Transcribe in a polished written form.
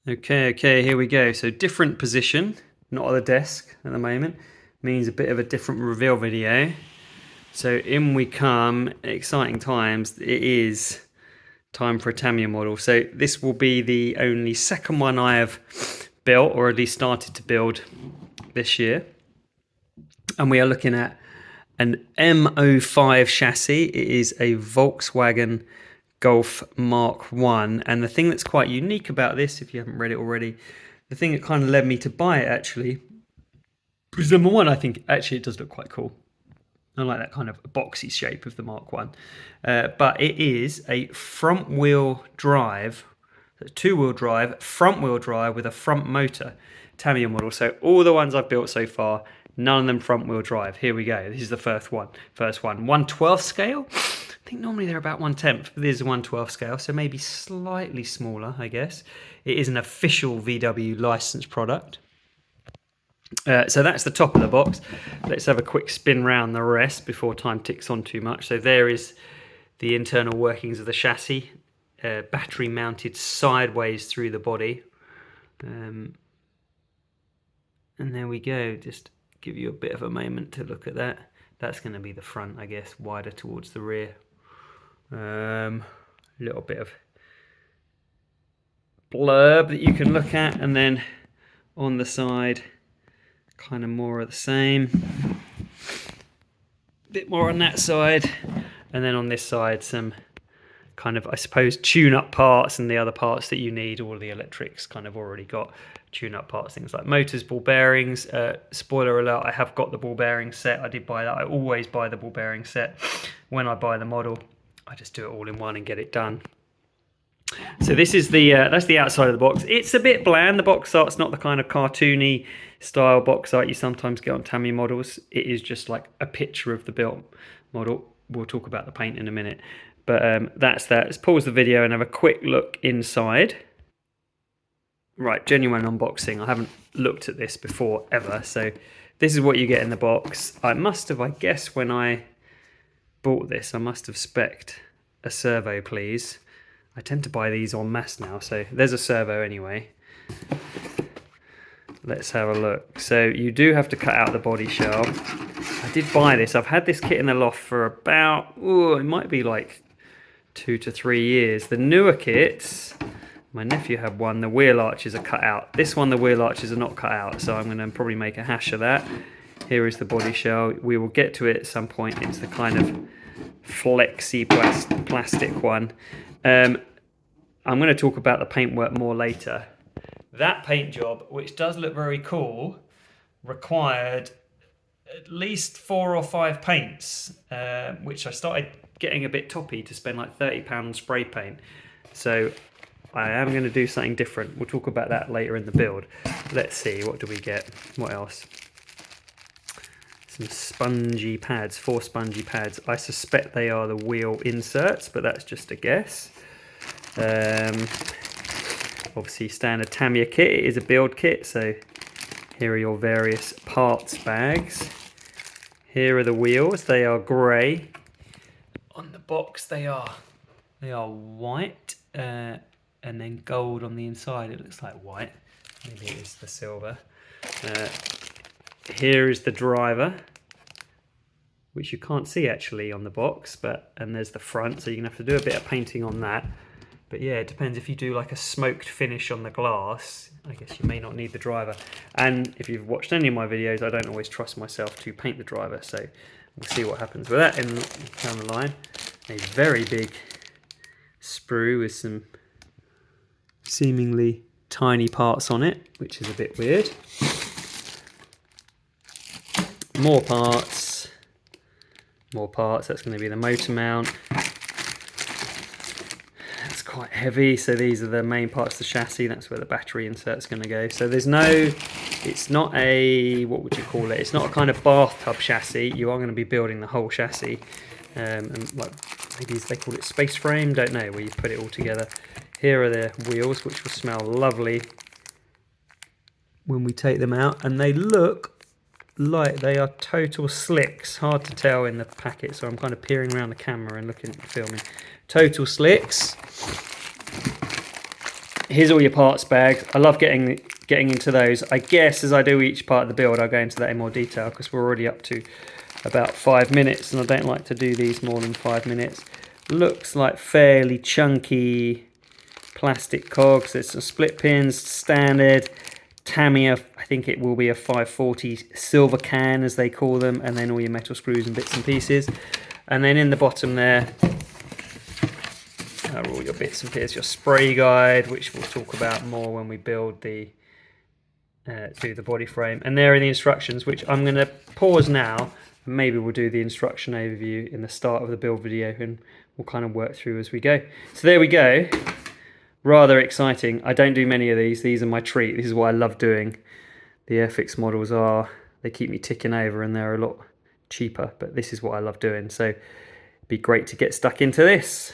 Okay, here we go. So different position, not on the desk at the moment, means a bit of a different reveal video. So in we come, exciting times. It is time for a Tamiya model. So this will be the only second one I have built, or at least started to build this year. And we are looking at an M05 chassis. It is a Volkswagen Golf Mk, and the thing that's quite unique about this, if you haven't read it already, the thing that kind of led me to buy it actually is, number one, I think actually it does look quite cool. I like that kind of boxy shape of the Mk, but it is a front wheel drive, two-wheel drive, front wheel drive with a front motor Tamiya model. So all the ones I've built so far, none of them front wheel drive. Here we go. This is the first one. 1/12 scale. I think normally they're about 1/10, but this is a 1/12 scale, so maybe slightly smaller, I guess. It is an official VW licensed product. So that's the top of the box. Let's have a quick spin round the rest before time ticks on too much. So there is the internal workings of the chassis, battery mounted sideways through the body. And there we go. Just give you a bit of a moment to look at that. That's going to be the front, I guess, wider towards the rear. A little bit of blurb that you can look at, and then on the side, kind of more of the same. Bit more on that side, and then on this side, some kind of, I suppose, tune-up parts, and the other parts that you need. All the electrics kind of already got tune-up parts, things like motors, ball bearings. Spoiler alert, I have got the ball bearing set. I did buy that. I always buy the ball bearing set when I buy the model. I just do it all in one and get it done. So this is the that's the outside of the box. It's a bit bland. The box art's not the kind of cartoony style box art you sometimes get on Tamiya models. It is just like a picture of the built model. We'll talk about the paint in a minute. But that's that. Let's pause the video and have a quick look inside. Right, genuine unboxing. I haven't looked at this before ever. So this is what you get in the box. I must have, I guess, when I bought this, I must have spec'd a servo, please. I tend to buy these en masse now, so there's a servo anyway. Let's have a look. So you do have to cut out the body shell. I did buy this. I've had this kit in the loft for about, it might be like 2 to 3 years. The newer kits, my nephew had one, the wheel arches are cut out. This one, the wheel arches are not cut out, so I'm going to probably make a hash of that. Here is the body shell. We will get to it at some point. It's the kind of flexy plastic one. I'm going to talk about the paintwork more later. That paint job, which does look very cool, required at least 4 or 5 paints, which I started getting a bit toppy to spend like £30 on spray paint. So I am going to do something different. We'll talk about that later in the build. Let's see, what do we get? What else? Some spongy pads, 4 spongy pads. I suspect they are the wheel inserts, but that's just a guess. Obviously standard Tamiya kit. It is a build kit, so here are your various parts bags. Here are the wheels. They are grey. On the box they are white, and then gold on the inside. It looks like white. Maybe it is the silver. Here is the driver, which you can't see actually on the box, and there's the front, so you're gonna have to do a bit of painting on that. But yeah, it depends. If you do like a smoked finish on the glass, I guess you may not need the driver. And if you've watched any of my videos, I don't always trust myself to paint the driver, so we'll see what happens with that down the line. A very big sprue with some seemingly tiny parts on it, which is a bit weird. More parts. That's going to be the motor mount. That's quite heavy, so these are the main parts of the chassis. That's where the battery insert's going to go. So there's no, it's not a, what would you call it? It's not a kind of bathtub chassis. You are going to be building the whole chassis. And like maybe they call it space frame, don't know, where you put it all together. Here are the wheels, which will smell lovely when we take them out, and they look like they are total slicks. Hard to tell in the packet, so I'm kind of peering around the camera and looking at the filming. Total slicks. Here's all your parts bags. I love getting into those. I guess as I do each part of the build, I'll go into that in more detail because we're already up to about 5 minutes, and I don't like to do these more than 5 minutes. Looks like fairly chunky plastic cogs. There's some split pins, standard Tamiya, I think it will be a 540 silver can as they call them, and then all your metal screws and bits and pieces. And then in the bottom there are all your bits and pieces, your spray guide, which we'll talk about more when we build the do the body frame. And there are the instructions, which I'm going to pause now. Maybe we'll do the instruction overview in the start of the build video, and we'll kind of work through as we go. So there we go. Rather exciting. I don't do many of these. These are my treat. This is what I love doing. The Airfix models they keep me ticking over, and they're a lot cheaper, but this is what I love doing. So it'd be great to get stuck into this.